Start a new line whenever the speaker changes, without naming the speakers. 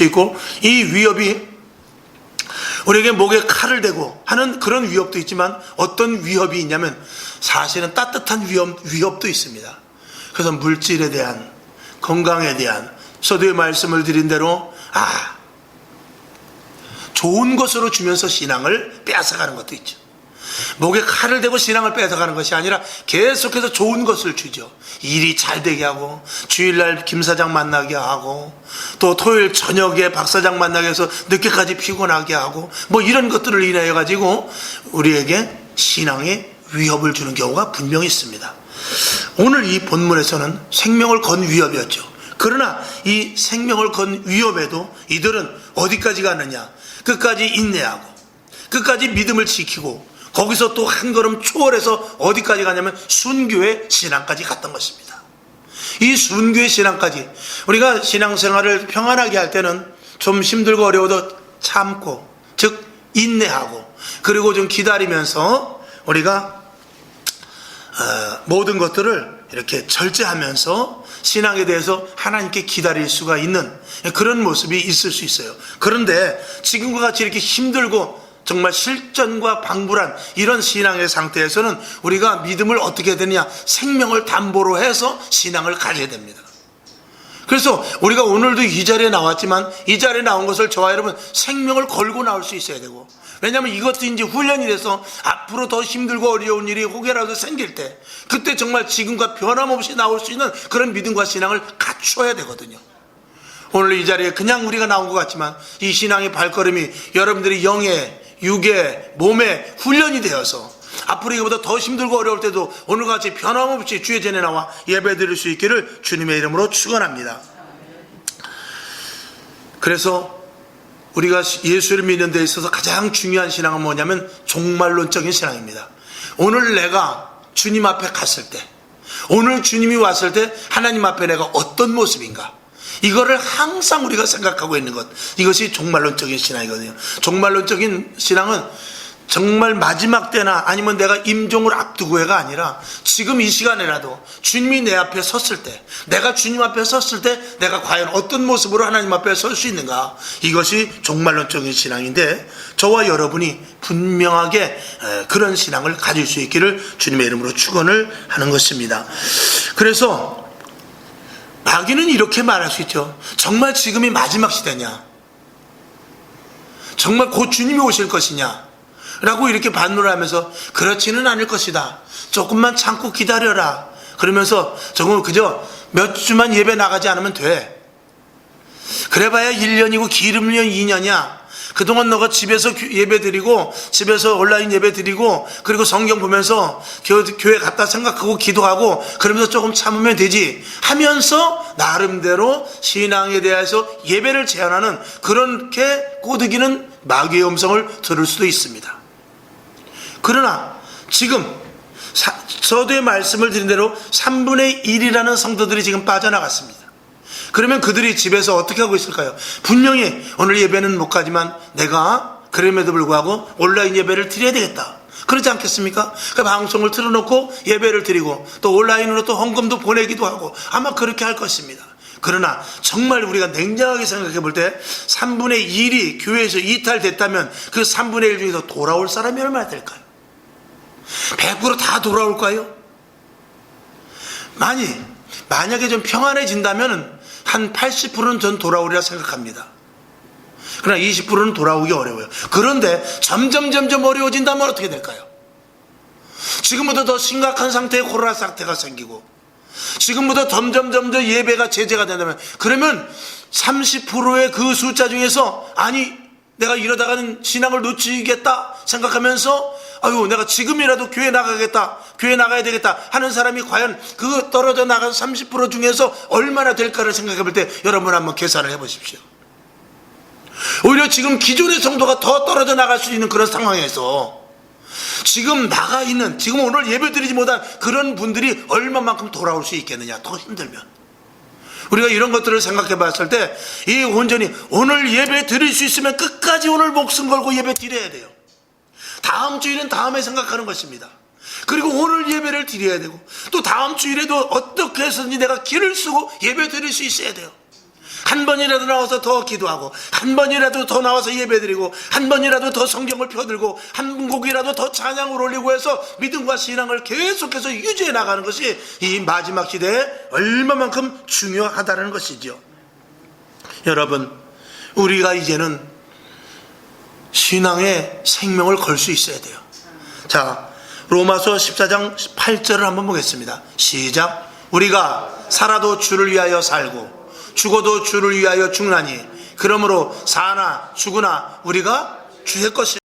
있고, 이 위협이 우리에게 목에 칼을 대고 하는 그런 위협도 있지만 어떤 위협이 있냐면 사실은 따뜻한 위협도 있습니다. 그래서 물질에 대한, 건강에 대한, 서두에 말씀을 드린 대로 좋은 것으로 주면서 신앙을 빼앗아가는 것도 있죠. 목에 칼을 대고 신앙을 빼앗아가는 것이 아니라 계속해서 좋은 것을 주죠. 일이 잘 되게 하고, 주일날 김 사장 만나게 하고, 또 토요일 저녁에 박 사장 만나게 해서 늦게까지 피곤하게 하고, 뭐 이런 것들을 인하여 가지고 우리에게 신앙에 위협을 주는 경우가 분명히 있습니다. 오늘 이 본문에서는 생명을 건 위협이었죠. 그러나 이 생명을 건 위협에도 이들은 어디까지 가느냐? 끝까지 인내하고, 끝까지 믿음을 지키고, 거기서 또 한 걸음 초월해서 어디까지 가냐면 순교의 신앙까지 갔던 것입니다. 이 순교의 신앙까지, 우리가 신앙생활을 평안하게 할 때는 좀 힘들고 어려워도 참고, 즉 인내하고, 그리고 좀 기다리면서 우리가 모든 것들을 이렇게 절제하면서 신앙에 대해서 하나님께 기다릴 수가 있는 그런 모습이 있을 수 있어요. 그런데 지금과 같이 이렇게 힘들고 정말 실전과 방불한 이런 신앙의 상태에서는 우리가 믿음을 어떻게 해야 되느냐? 생명을 담보로 해서 신앙을 가져야 됩니다. 그래서 우리가 오늘도 이 자리에 나왔지만 이 자리에 나온 것을 저와 여러분 생명을 걸고 나올 수 있어야 되고, 왜냐하면 이것도 이제 훈련이 돼서 앞으로 더 힘들고 어려운 일이 혹여라도 생길 때 그때 정말 지금과 변함없이 나올 수 있는 그런 믿음과 신앙을 갖춰야 되거든요. 오늘 이 자리에 그냥 우리가 나온 것 같지만 이 신앙의 발걸음이 여러분들이 영에, 육에, 몸에 훈련이 되어서 앞으로 이거보다 더 힘들고 어려울 때도 오늘과 같이 변함없이 주의 전에 나와 예배 드릴 수 있기를 주님의 이름으로 축원합니다. 그래서 우리가 예수를 믿는 데 있어서 가장 중요한 신앙은 뭐냐면 종말론적인 신앙입니다. 오늘 내가 주님 앞에 갔을 때, 오늘 주님이 왔을 때 하나님 앞에 내가 어떤 모습인가, 이거를 항상 우리가 생각하고 있는 것, 이것이 종말론적인 신앙이거든요. 종말론적인 신앙은 정말 마지막 때나 아니면 내가 임종을 앞두고가 아니라 지금 이 시간에라도 주님이 내 앞에 섰을 때, 내가 주님 앞에 섰을 때 내가 과연 어떤 모습으로 하나님 앞에 설 수 있는가, 이것이 종말론적인 신앙인데 저와 여러분이 분명하게 그런 신앙을 가질 수 있기를 주님의 이름으로 축원을 하는 것입니다. 그래서 마귀는 이렇게 말할 수 있죠. 정말 지금이 마지막 시대냐? 정말 곧 주님이 오실 것이냐? 라고 이렇게 반문을 하면서 그렇지는 않을 것이다. 조금만 참고 기다려라. 그러면서 조금 그저 몇 주만 예배 나가지 않으면 돼. 그래봐야 1년이고 길으면 2년이야. 그동안 너가 집에서 예배 드리고, 집에서 온라인 예배 드리고, 그리고 성경 보면서 교회 갔다 생각하고 기도하고, 그러면서 조금 참으면 되지 하면서 나름대로 신앙에 대해서 예배를 제한하는 그렇게 꼬드기는 마귀의 음성을 들을 수도 있습니다. 그러나 지금 서두에 말씀을 드린 대로 3분의 1이라는 성도들이 지금 빠져나갔습니다. 그러면 그들이 집에서 어떻게 하고 있을까요? 분명히 오늘 예배는 못 가지만 내가 그럼에도 불구하고 온라인 예배를 드려야 되겠다, 그렇지 않겠습니까? 그 방송을 틀어놓고 예배를 드리고 또 온라인으로 또 헌금도 보내기도 하고 아마 그렇게 할 것입니다. 그러나 정말 우리가 냉정하게 생각해 볼 때 3분의 1이 교회에서 이탈됐다면 그 3분의 1 중에서 돌아올 사람이 얼마나 될까요? 100% 다 돌아올까요? 만약에 좀 평안해진다면 한 80%는 전 돌아오리라 생각합니다. 그러나 20%는 돌아오기 어려워요. 그런데 점점 어려워진다면 어떻게 될까요? 지금보다 더 심각한 상태의 코로나 사태가 생기고, 지금보다 점점 예배가 제재가 된다면, 그러면 30%의 그 숫자 중에서 내가 이러다가는 신앙을 놓치겠다 생각하면서 내가 지금이라도 교회 나가겠다, 교회 나가야 되겠다 하는 사람이 과연 그 떨어져 나간 30% 중에서 얼마나 될까를 생각해 볼 때 여러분 한번 계산을 해 보십시오. 오히려 지금 기존의 성도가 더 떨어져 나갈 수 있는 그런 상황에서 지금 나가 있는, 지금 오늘 예배 드리지 못한 그런 분들이 얼마만큼 돌아올 수 있겠느냐, 더 힘들면. 우리가 이런 것들을 생각해 봤을 때 이 온전히 오늘 예배 드릴 수 있으면 끝까지 오늘 목숨 걸고 예배 드려야 돼요. 다음 주일은 다음에 생각하는 것입니다. 그리고 오늘 예배를 드려야 되고 또 다음 주일에도 어떻게 해서든지 내가 길을 쓰고 예배 드릴 수 있어야 돼요. 한 번이라도 나와서 더 기도하고, 한 번이라도 더 나와서 예배드리고, 한 번이라도 더 성경을 펴들고, 한 곡이라도 더 찬양을 올리고 해서 믿음과 신앙을 계속해서 유지해 나가는 것이 이 마지막 시대에 얼마만큼 중요하다는 것이죠. 여러분, 우리가 이제는 신앙에 생명을 걸 수 있어야 돼요. 자, 로마서 14장 8절을 한번 보겠습니다. 시작. 우리가 살아도 주를 위하여 살고 죽어도 주를 위하여 죽나니 그러므로 사나 죽으나 우리가 주의 것이